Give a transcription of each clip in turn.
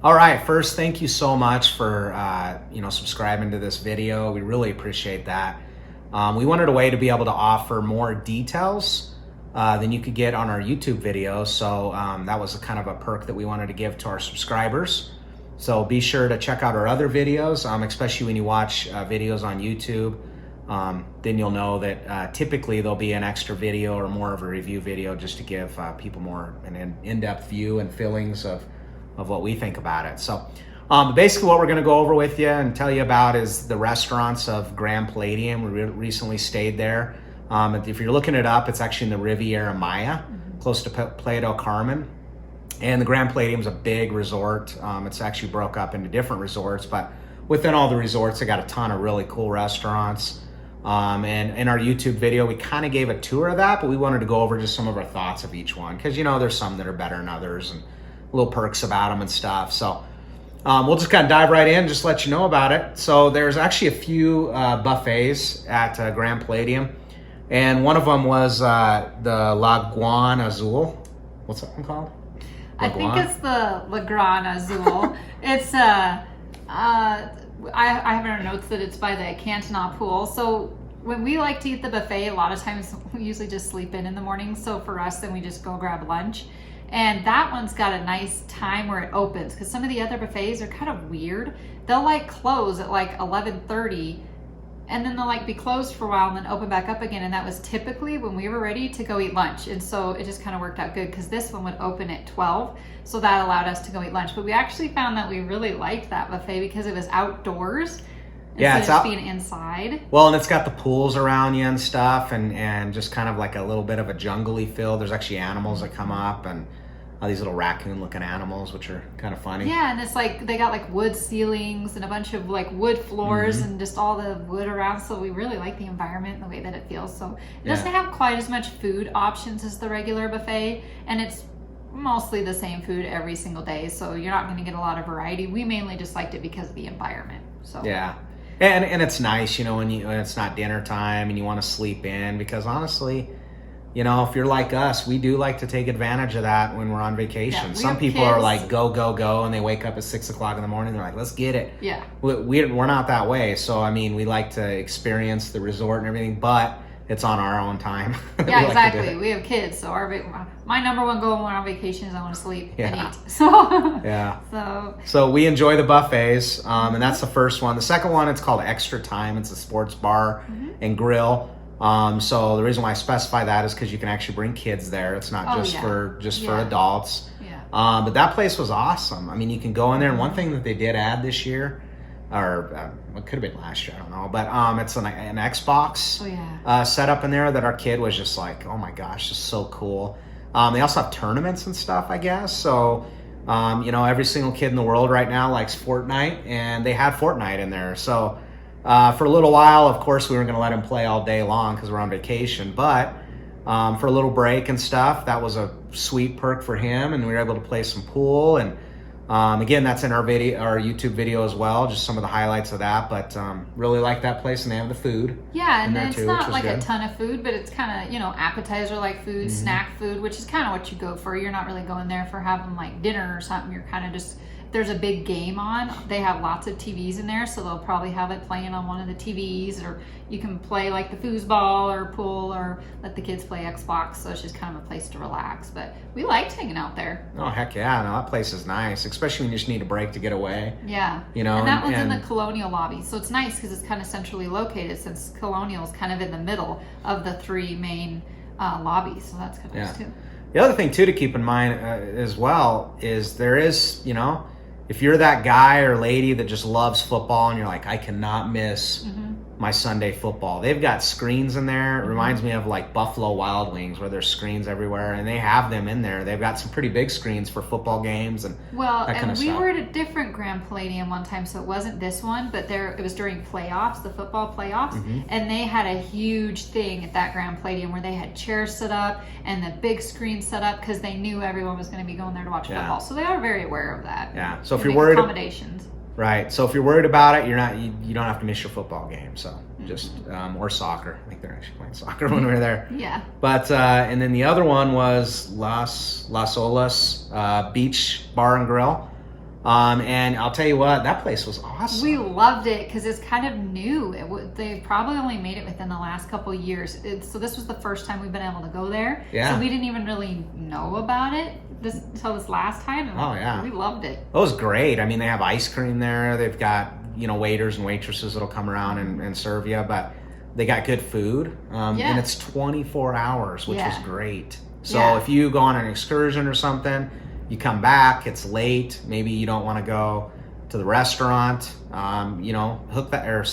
All right, first, thank you so much for subscribing to this video. We really appreciate that. We wanted a way to be able to offer more details than you could get on our YouTube videos. So that was a kind of a perk that we wanted to give to our subscribers. So be sure to check out our other videos, especially when you watch videos on YouTube. Then you'll know that typically there'll be an extra video or more of a review video just to give people more an in-depth view and feelings of what we think about it. So basically what we're going to go over with you and tell you about is the restaurants of Grand Palladium. We recently stayed there. If you're looking it up, it's actually in the Riviera Maya, close to Playa del Carmen. And the Grand Palladium is a big resort. It's actually broke up into different resorts, but within all the resorts, they got a ton of really cool restaurants. And in our YouTube video, we kind of gave a tour of that, but we wanted to go over just some of our thoughts of each one, because there's some that are better than others and little perks about them and stuff. So we'll just kind of dive right in and just let you know about it. So there's actually a few buffets at Grand Palladium, and one of them was the La Guan Azul. What's that one called? I think it's the La Gran Azul. It's I have in our notes that it's by the Cantina pool. So when we like to eat the buffet, a lot of times we usually just sleep in the morning. So for us, then we just go grab lunch. And that one's got a nice time where it opens, because some of the other buffets are kind of weird. They'll like close at like 11:30, and then they'll like be closed for a while and then open back up again. And that was typically when we were ready to go eat lunch. And so it just kind of worked out good, because this one would open at 12. So that allowed us to go eat lunch. But we actually found that we really liked that buffet because it was outdoors. Yeah, it's being inside. Well, and it's got the pools around you and stuff, and just kind of like a little bit of a jungly feel. There's actually animals that come up, and these little raccoon-looking animals, which are kind of funny. Yeah, and it's like they got like wood ceilings and a bunch of like wood floors and just all the wood around. So we really like the environment and the way that it feels. So it doesn't have quite as much food options as the regular buffet, and it's mostly the same food every single day. So you're not going to get a lot of variety. We mainly just liked it because of the environment. So yeah. And it's nice, when it's not dinner time and you want to sleep in, because honestly, if you're like us, we do like to take advantage of that when we're on vacation. Yeah, some people are like, go, go, go, and they wake up at 6 o'clock in the morning. They're like, let's get it. Yeah. We're not that way. So, we like to experience the resort and everything, but it's on our own time. Yeah, exactly. We have kids. So my number one goal when we're on vacation is I want to sleep and eat. So, yeah. So we enjoy the buffets, and that's the first one. The second one, it's called Extra Time. It's a sports bar and grill. So the reason why I specify that is because you can actually bring kids there. It's not for adults. Yeah. But that place was awesome. You can go in there, and one thing that they did add this year, or it could have been last year, I don't know, but it's an Xbox setup in there that our kid was just like, oh my gosh, just so cool. They also have tournaments and stuff, I guess. So every single kid in the world right now likes Fortnite, and they had Fortnite in there. So for a little while, of course, we weren't going to let him play all day long because we're on vacation. But for a little break and stuff, that was a sweet perk for him, and we were able to play some pool. And again, that's in our YouTube video as well, just some of the highlights of that. But really like that place, and they have the food. Yeah, and it's not like a ton of food, but it's kind of appetizer-like food, snack food, which is kind of what you go for. You're not really going there for having like dinner or something. You're kind of just, there's a big game on. They have lots of TVs in there, so they'll probably have it playing on one of the TVs, or you can play like the foosball or pool, or let the kids play Xbox. So it's just kind of a place to relax. But we liked hanging out there. Oh, heck yeah. No, that place is nice, especially when you just need a break to get away. Yeah. And that one's in the Colonial lobby. So it's nice because it's kind of centrally located, since Colonial is kind of in the middle of the three main lobbies. So that's kind of nice too. The other thing too to keep in mind as well is there is, if you're that guy or lady that just loves football and you're like, I cannot miss my Sunday football. They've got screens in there. It reminds me of like Buffalo Wild Wings, where there's screens everywhere, and they have them in there. They've got some pretty big screens for football games and that kind of stuff. We were at a different Grand Palladium one time, so it wasn't this one, but it was during playoffs, the football playoffs, and they had a huge thing at that Grand Palladium where they had chairs set up and the big screen set up because they knew everyone was going to be going there to watch football. So they are very aware of that. Yeah. So if you're worried, accommodations. Right. So if you're worried about it, you don't have to miss your football game. So just or soccer. I think they're actually playing soccer when we were there. Yeah. But and then the other one was Las Olas Beach Bar and Grill. And I'll tell you what, that place was awesome. We loved it because it's kind of new. They probably only made it within the last couple of years. So this was the first time we've been able to go there. Yeah. So we didn't even really know about it until this last time. And Oh, yeah. we loved it. It was great. I mean, they have ice cream there. They've got, waiters and waitresses that'll come around and serve you, but they got good food. And it's 24 hours, which was great. So if you go on an excursion or something, you come back, it's late, maybe you don't want to go to the restaurant, hook that, or,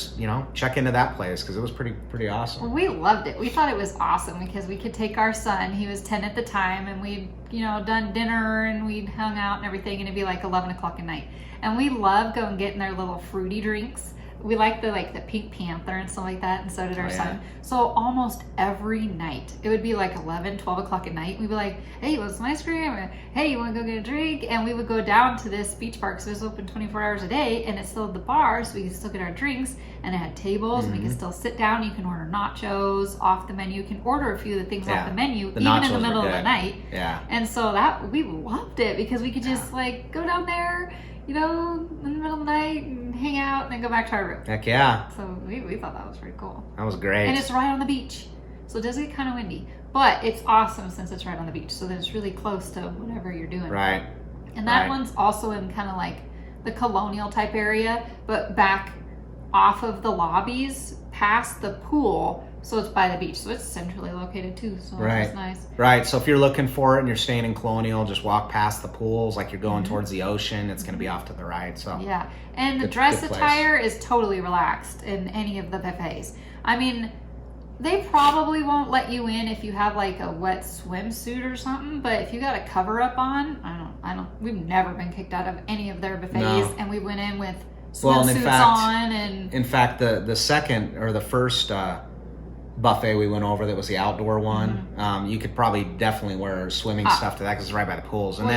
check into that place because it was pretty awesome. Well, we loved it. We thought it was awesome because we could take our son, he was 10 at the time, and we'd, done dinner and we'd hung out and everything, and it'd be like 11 o'clock at night. And we love going getting their little fruity drinks. We like the Pink Panther and stuff like that, and so did our son. So almost every night, it would be like 11, 12 o'clock at night. We'd be like, hey, you want some ice cream? Or, hey, you want to go get a drink? And we would go down to this beach bar because it was open 24 hours a day, and it still had the bar, so we could still get our drinks, and it had tables, and we could still sit down. You can order nachos off the menu. You can order a few of the things off the menu, even in the middle of the night. Yeah. And so we loved it because we could just go down there, in the middle of the night and hang out and then go back to our room. Heck yeah. So we thought that was pretty cool. That was great. And it's right on the beach. So it does get kind of windy. But it's awesome since it's right on the beach. So that it's really close to whatever you're doing. Right. And that one's also in kind of like the colonial type area, but back off of the lobbies past the pool. So it's by the beach. So it's centrally located too. So it's nice. Right. So if you're looking for it and you're staying in Colonial, just walk past the pools like you're going towards the ocean. It's going to be off to the right. So yeah. And the dress attire is totally relaxed in any of the buffets. I mean, they probably won't let you in if you have like a wet swimsuit or something. But if you got a cover up on, I don't. We've never been kicked out of any of their buffets, and we went in with swimsuits on. And in fact, the second or the first buffet we went over that was the outdoor one, you could probably definitely wear swimming stuff to that because it's right by the pools. And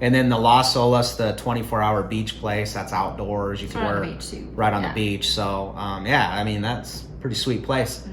and then the Las Olas, the 24-hour beach place, that's outdoors. You can wear right on the beach. So I mean, that's a pretty sweet place.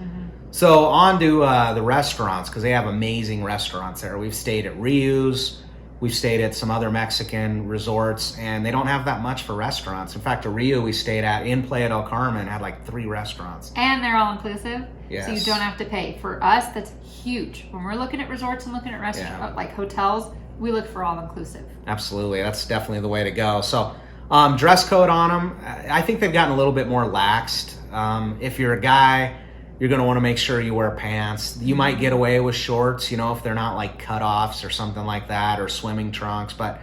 So on to the restaurants, because they have amazing restaurants there. We've stayed at Ryu's. We've stayed at some other Mexican resorts, and they don't have that much for restaurants. In fact, a Rio we stayed at in Playa del Carmen had like 3 restaurants. And they're all inclusive, yes. So you don't have to pay. For us, that's huge. When we're looking at resorts and looking at restaurants, like hotels, we look for all inclusive. Absolutely, that's definitely the way to go. So dress code on them, I think they've gotten a little bit more laxed. If you're a guy, you're going to want to make sure you wear pants. You might get away with shorts, if they're not like cutoffs or something like that, or swimming trunks. But,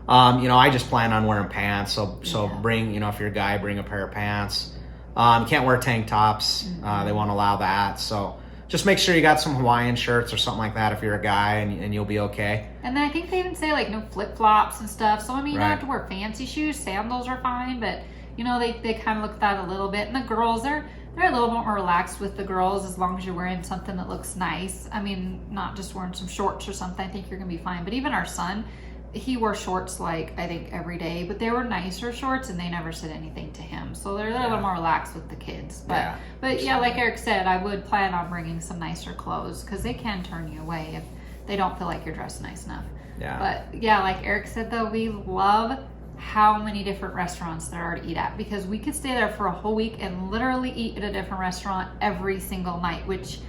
I just plan on wearing pants. So bring, if you're a guy, bring a pair of pants. You can't wear tank tops. They won't allow that. So just make sure you got some Hawaiian shirts or something like that if you're a guy, and you'll be okay. And then I think they even say like no flip-flops and stuff. So, I mean, you don't have to wear fancy shoes. Sandals are fine, but, they kind of look at that a little bit. And the girls, they're a little bit more relaxed with the girls as long as you're wearing something that looks nice. I mean, not just wearing some shorts or something. I think you're going to be fine. But even our son, he wore shorts I think every day. But they were nicer shorts, and they never said anything to him. So they're a little more relaxed with the kids. But like Eric said, I would plan on bringing some nicer clothes because they can turn you away if they don't feel like you're dressed nice enough. Yeah. But like Eric said, though, we love how many different restaurants there are to eat at, because we could stay there for a whole week and literally eat at a different restaurant every single night, which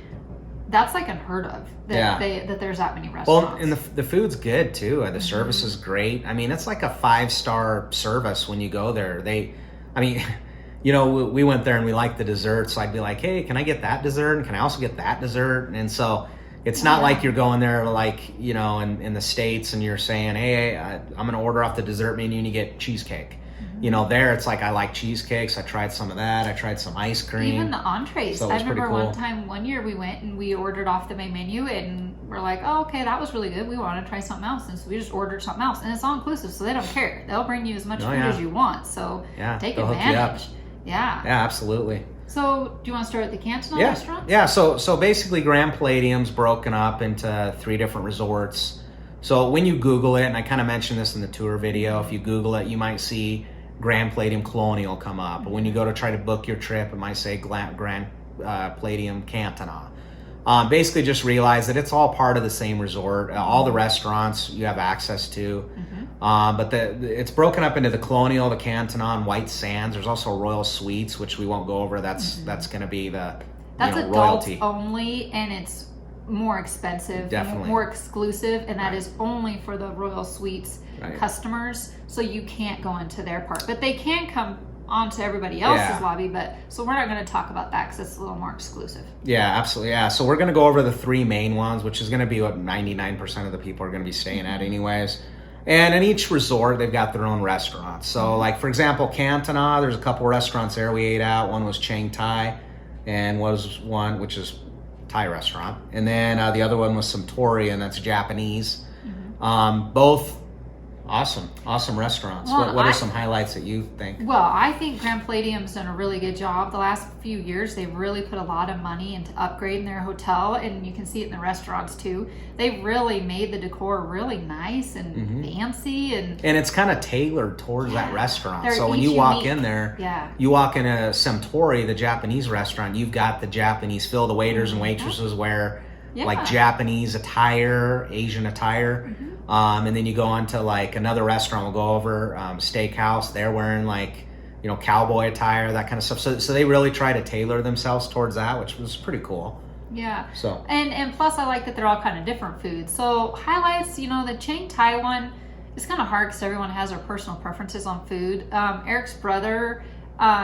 that's like unheard of that there's that many restaurants. Well, and the food's good too. The service is great. I mean, it's like a 5-star service when you go there. We went there and we liked the dessert, so I'd be like, hey, can I get that dessert? And can I also get that dessert? And so it's not like you're going there in the States and you're saying, hey, I'm going to order off the dessert menu and you get cheesecake. There it's like, I like cheesecakes. I tried some of that. I tried some ice cream. Even the entrees. So I remember one year we went and we ordered off the main menu and we're like, oh, okay, that was really good. We want to try something else. And so we just ordered something else. And it's all inclusive, so they don't care. They'll bring you as much food as you want. So take advantage. Yeah, absolutely. So, do you want to start at the Canton restaurant? Yeah, so basically Grand Palladium's broken up into 3 different resorts. So when you Google it, and I kind of mentioned this in the tour video, if you Google it, you might see Grand Palladium Colonial come up. But when you go to try to book your trip, it might say Grand Palladium Cantona. Basically just realize that it's all part of the same resort. All the restaurants you have access to. But it's broken up into the Colonial, the Canton, White Sands. There's also Royal Suites, which we won't go over. That's going to be the adults royalty only, and it's more expensive, definitely more exclusive, and that is only for the Royal Suites customers. So you can't go into their part, but they can come onto everybody else's lobby. But so we're not going to talk about that because it's a little more exclusive. Yeah, absolutely. Yeah, so we're going to go over the 3 main ones, which is going to be what 99% of the people are going to be staying at anyways. And in each resort, they've got their own restaurants. So, like, for example, Canton, there's a couple restaurants there we ate at. One was Chiang Thai, and was one, which is Thai restaurant. And then the other one was Suntory, and that's Japanese. Both awesome restaurants. Well, what are some highlights that you think? Well, I think Grand Palladium's done a really good job. The last few years, they've really put a lot of money into upgrading their hotel, and you can see it in the restaurants too. They've really made the decor really nice and fancy, and it's kind of tailored towards that restaurant. They're So when each you walk unique. in there, you walk in a Suntory, the Japanese restaurant, you've got the Japanese feel. The waiters and waitresses wear like Japanese attire, Asian attire. And then you go on to like another restaurant, we'll go over, Steakhouse, they're wearing like, cowboy attire, that kind of stuff. So they really try to tailor themselves towards that, which was pretty cool. Yeah. So and plus I like that they're all kind of different foods. So highlights, the Chiang Thai one is kind of hard because everyone has their personal preferences on food. Eric's brother,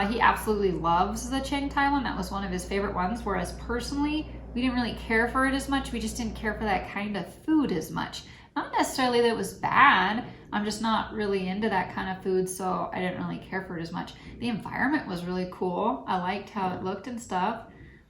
he absolutely loves the Chiang Thai one. That was one of his favorite ones. Whereas personally, we didn't really care for it as much. We just didn't care for that kind of food as much. Not necessarily that it was bad. I'm just not really into that kind of food, so I didn't really care for it as much. The environment was really cool. I liked how it looked and stuff.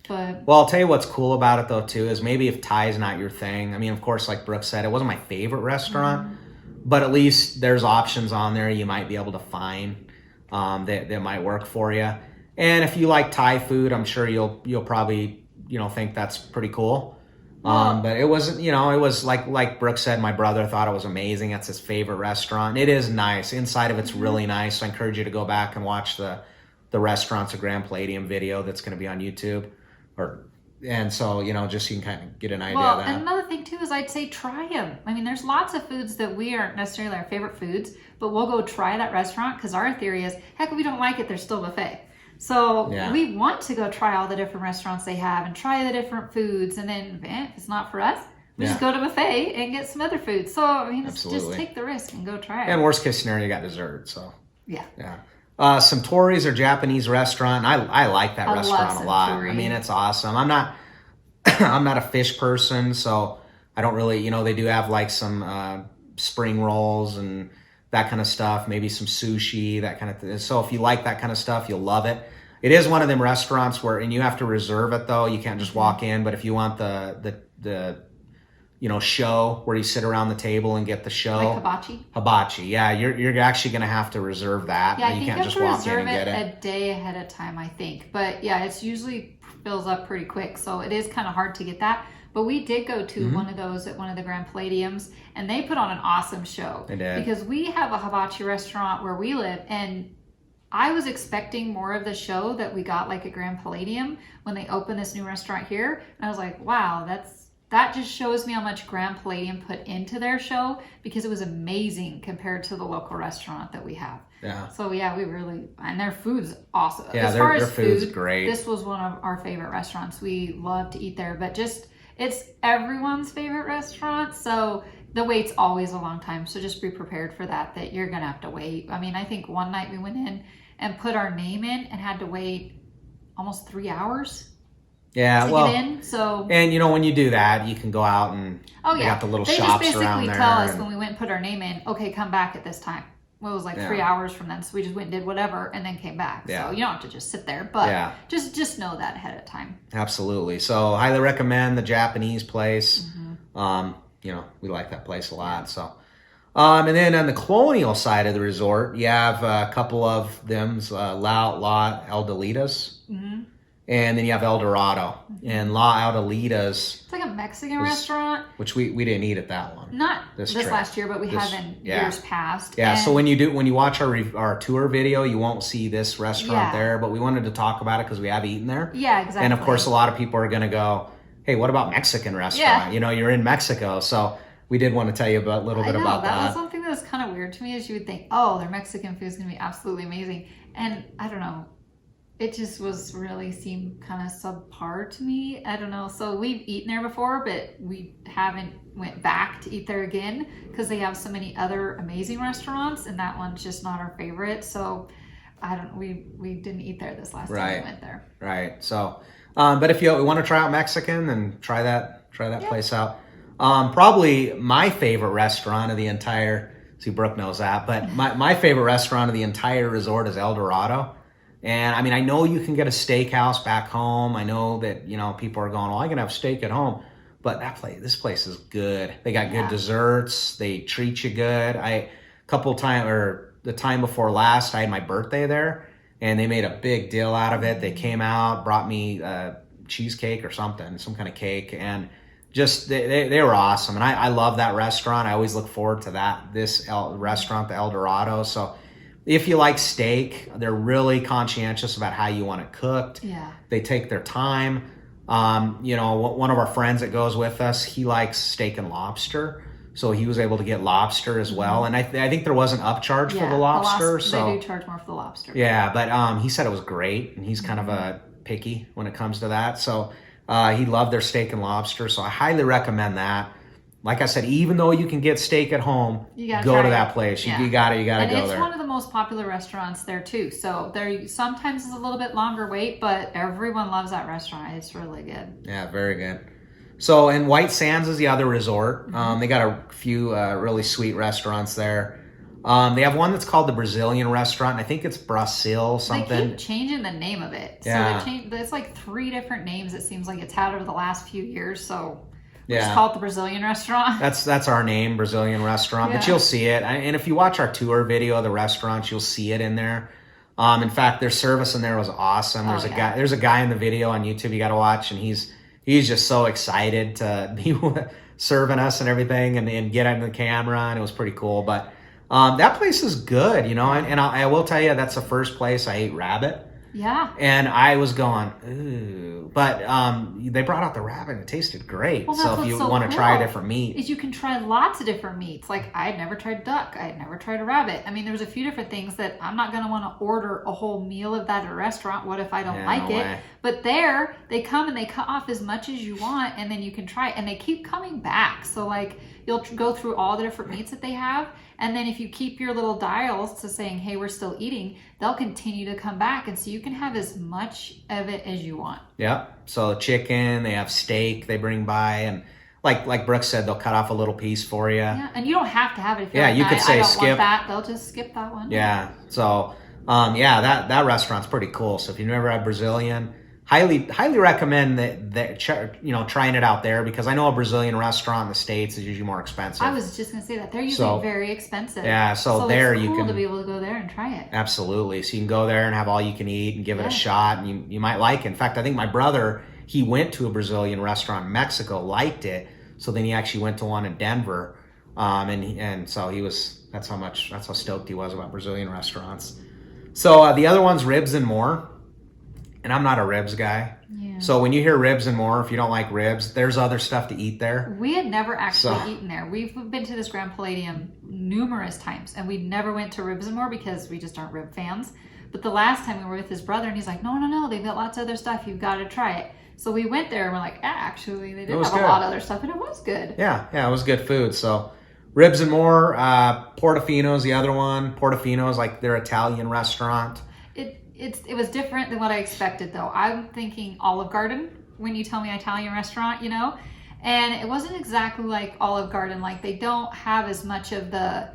But well, I'll tell you what's cool about it though too is maybe if Thai is not your thing. I mean, of course, like Brooke said, it wasn't my favorite restaurant, but at least there's options on there you might be able to find that might work for you. And if you like Thai food, I'm sure you'll probably think that's pretty cool. But it wasn't, it was like Brooke said, my brother thought it was amazing. It's his favorite restaurant. It is nice. Inside of it's really nice. So I encourage you to go back and watch the Restaurants of Grand Palladium video that's going to be on YouTube. And so, just so you can kind of get an idea of that. And another thing too is I'd say try them. I mean, there's lots of foods that we aren't necessarily our favorite foods, but we'll go try that restaurant because our theory is, heck, if we don't like it, there's still buffet. So we want to go try all the different restaurants they have and try the different foods. And then if it's not for us, we just go to buffet and get some other food. So, I mean, just take the risk and go try it. And worst case scenario, you got dessert. So, yeah. Suntory's a Japanese restaurant. I like that restaurant a lot. I mean, it's awesome. I'm not a fish person, so I don't really, they do have like some spring rolls and that kind of stuff, maybe some sushi, that kind of thing. So if you like that kind of stuff, you'll love it. It is one of them restaurants and you have to reserve it though. You can't just walk in, but if you want the show where you sit around the table and get the show. Like hibachi. Yeah, you're actually going to have to reserve that. Yeah, I think you can't you have just to walk in and reserve get it it. a day ahead of time, I think. But yeah, it's usually fills up pretty quick, so it is kind of hard to get that. But we did go to one of those at one of the Grand Palladiums, and they put on an awesome show. They did. Because we have a hibachi restaurant where we live, and I was expecting more of the show that we got like at Grand Palladium when they opened this new restaurant here. And I was like, wow, that just shows me how much Grand Palladium put into their show, because it was amazing compared to the local restaurant that we have. Yeah. So yeah, we really, and their food's awesome. Yeah, as far their as food's food, great. This was one of our favorite restaurants. We love to eat there, but it's everyone's favorite restaurant. So the wait's always a long time. So just be prepared for that you're going to have to wait. I mean, I think one night we went in and put our name in and had to wait almost 3 hours. Yeah, to get in. So, and when you do that, you can go out and they got the little shops around there. They just basically tell us when we went and put our name in, okay, come back at this time. Well, it was like 3 hours from then, so we just went and did whatever and then came back. Yeah. So you don't have to just sit there, but just know that ahead of time. Absolutely. So highly recommend the Japanese place. We like that place a lot. So, and then on the Colonial side of the resort, you have a couple of them, La Eldelitas. And then you have El Dorado. And La Eldelitas. It's like a Mexican restaurant. Which we didn't eat at that one. Not this last year, but we have in years past. Yeah, so when you watch our tour video, you won't see this restaurant there, but we wanted to talk about it because we have eaten there. Yeah, exactly. And of course, a lot of people are going to go, hey, what about Mexican restaurant? Yeah. You're in Mexico. So we did want to tell you a little bit about that. That was something that that's kind of weird to me is you would think, oh, their Mexican food is going to be absolutely amazing. And I don't know. It just seemed kind of subpar to me. I don't know. So we've eaten there before, but we haven't went back to eat there again because they have so many other amazing restaurants, and that one's just not our favorite. So we didn't eat there this last time we went there. Right. So, but if you want to try out Mexican, then try that place out. Probably my favorite restaurant of the entire, see, Brooke knows that, but my favorite restaurant of the entire resort is El Dorado. And I mean, I know you can get a steakhouse back home. I know that, people are going, well, I can have steak at home. But this place is good. They got good desserts. They treat you good. The time before last, I had my birthday there, and they made a big deal out of it. They came out, brought me cheesecake or something, some kind of cake, and just they were awesome. And I love that restaurant. I always look forward to this restaurant, the El Dorado. So if you like steak, they're really conscientious about how you want it cooked. Yeah. They take their time. One of our friends that goes with us, he likes steak and lobster. So he was able to get lobster as well. And I think there was an upcharge for the lobster. They do charge more for the lobster. Yeah, but he said it was great. And he's kind of a picky when it comes to that. So he loved their steak and lobster. So I highly recommend that. Like I said, even though you can get steak at home, go to that place. You gotta go there. And it's one of the most popular restaurants there too. So there sometimes is a little bit longer wait, but everyone loves that restaurant. It's really good. Yeah, very good. So, and White Sands is the other resort. They got a few really sweet restaurants there. They have one that's called the Brazilian restaurant. I think it's Brasil something. They keep changing the name of it. Yeah. So there's like 3 different names it seems like it's had over the last few years. So just call it the Brazilian restaurant. That's our name, Brazilian restaurant. But you'll see it. And if you watch our tour video of the restaurants, you'll see it in there. In fact, their service in there was awesome. There's a guy in the video on YouTube you got to watch, and he's just so excited to be serving us and everything, and get on the camera, and it was pretty cool. But that place is good, and I will tell you that's the first place I ate rabbit. Yeah. And I was going, ooh. But they brought out the rabbit and it tasted great. Well, so if you want to try a different meat. Is you can try lots of different meats. Like I had never tried duck. I had never tried a rabbit. I mean, there was a few different things that I'm not going to want to order a whole meal of that at a restaurant. What if I don't like it? Way. But there, they come and they cut off as much as you want, and then you can try it. And they keep coming back. So like you'll go through all the different meats that they have. And then if you keep your little dials to saying, hey, we're still eating, they'll continue to come back. And so you can have as much of it as you want. Yeah. So chicken, they have steak they bring by. And like Brooke said, they'll cut off a little piece for you. Yeah. And you don't have to have it. If you're yeah, like, you could say I don't skip. Want that. They'll just skip that one. Yeah. So, that restaurant's pretty cool. So if you've never had Brazilian, highly recommend that trying it out there, because I know a Brazilian restaurant in the States is usually more expensive. I was just gonna say that they're usually very expensive. Yeah, so there it's you cool can to be able to go there and try it. Absolutely. So you can go there and have all you can eat and give it a shot, and you might like it. In fact, I think my brother, he went to a Brazilian restaurant in Mexico, liked it, so then he actually went to one in Denver, and so that's how stoked he was about Brazilian restaurants. So the other one's Ribs and More. And I'm not a ribs guy. Yeah. So when you hear Ribs and More, if you don't like ribs, there's other stuff to eat there. We had never actually eaten there. We've been to this Grand Palladium numerous times, and we never went to Ribs and More because we just aren't rib fans. But the last time we were with his brother, and he's like, no, they've got lots of other stuff. You've got to try it. So we went there, and we're like, actually, they did have a lot of other stuff, and it was good. Yeah, it was good food. So Ribs and More, Portofino's the other one. Portofino's like their Italian restaurant. It was different than what I expected, though. I'm thinking Olive Garden when you tell me Italian restaurant, and it wasn't exactly like Olive Garden. Like they don't have as much of the,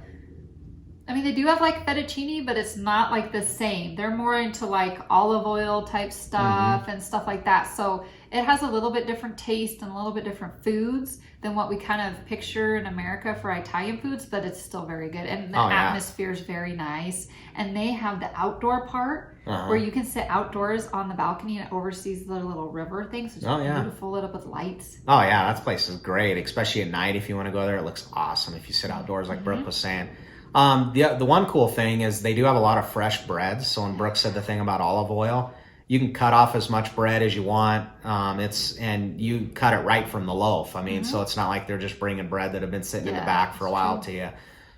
I mean, they do have like fettuccine, but it's not like the same. They're more into like olive oil type stuff and stuff like that. So it has a little bit different taste and a little bit different foods than what we kind of picture in America for Italian foods, but it's still very good. And the atmosphere is very nice. And they have the outdoor part where you can sit outdoors on the balcony and it oversees the little river thing. So it's beautiful, lit up with lights. Oh yeah, that place is great, especially at night if you want to go there. It looks awesome if you sit outdoors like Brooke was saying. The one cool thing is they do have a lot of fresh breads. So when Brooke said the thing about olive oil, you can cut off as much bread as you want. And you cut it right from the loaf. I mean, so it's not like they're just bringing bread that have been sitting in the back for a while to you.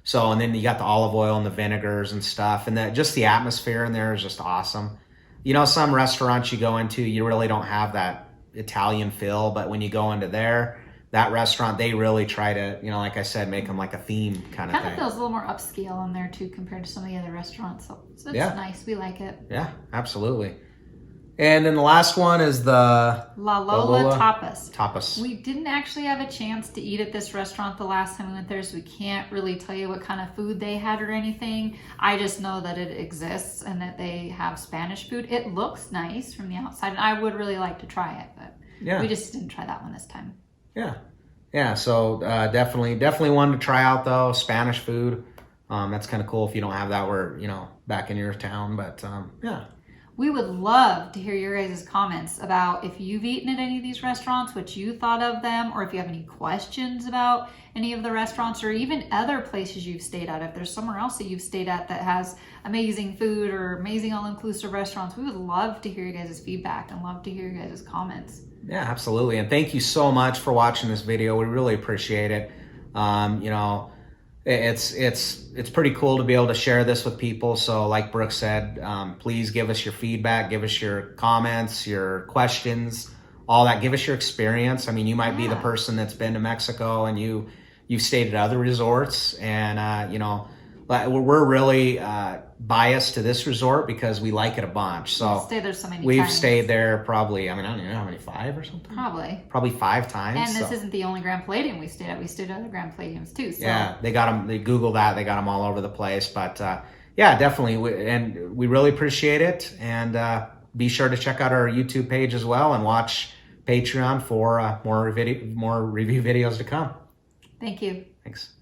So, and then you got the olive oil and the vinegars and stuff, and just the atmosphere in there is just awesome. You know, some restaurants you go into, you really don't have that Italian feel, but when you go into that restaurant, they really try to, you know, like I said, make them like a theme kind of thing. Kind of feels a little more upscale in there too compared to some of the other restaurants. So it's nice. We like it. Yeah, absolutely. And then the last one is the La Lola Tapas. Tapas. We didn't actually have a chance to eat at this restaurant the last time we went there, so we can't really tell you what kind of food they had or anything. I just know that it exists and that they have Spanish food. It looks nice from the outside, and I would really like to try it, but we just didn't try that one this time. Yeah. So definitely one to try out though. Spanish food. That's kind of cool if you don't have that where, you know, back in your town. But yeah. We would love to hear your guys' comments about if you've eaten at any of these restaurants, what you thought of them, or if you have any questions about any of the restaurants or even other places you've stayed at. If there's somewhere else that you've stayed at that has amazing food or amazing all-inclusive restaurants, we would love to hear your guys' feedback and love to hear your guys' comments. Yeah, absolutely. And thank you so much for watching this video. We really appreciate it. You know, it's pretty cool to be able to share this with people. So like Brooke said, please give us your feedback, give us your comments, your questions, all that. Give us your experience. I mean, you might be the person that's been to Mexico and you've stayed at other resorts, and you know, we're really biased to this resort because we like it a bunch. So we've stayed there so many we've times. stayed there probably, I mean, I don't even know how many, 5 or something? Probably 5 times. And this isn't the only Grand Palladium we stayed at. We stayed at other Grand Palladiums too. So. Yeah, they got them, they Google that, they got them all over the place. But yeah, definitely. And we really appreciate it. And be sure to check out our YouTube page as well and watch Patreon for more review videos to come. Thank you. Thanks.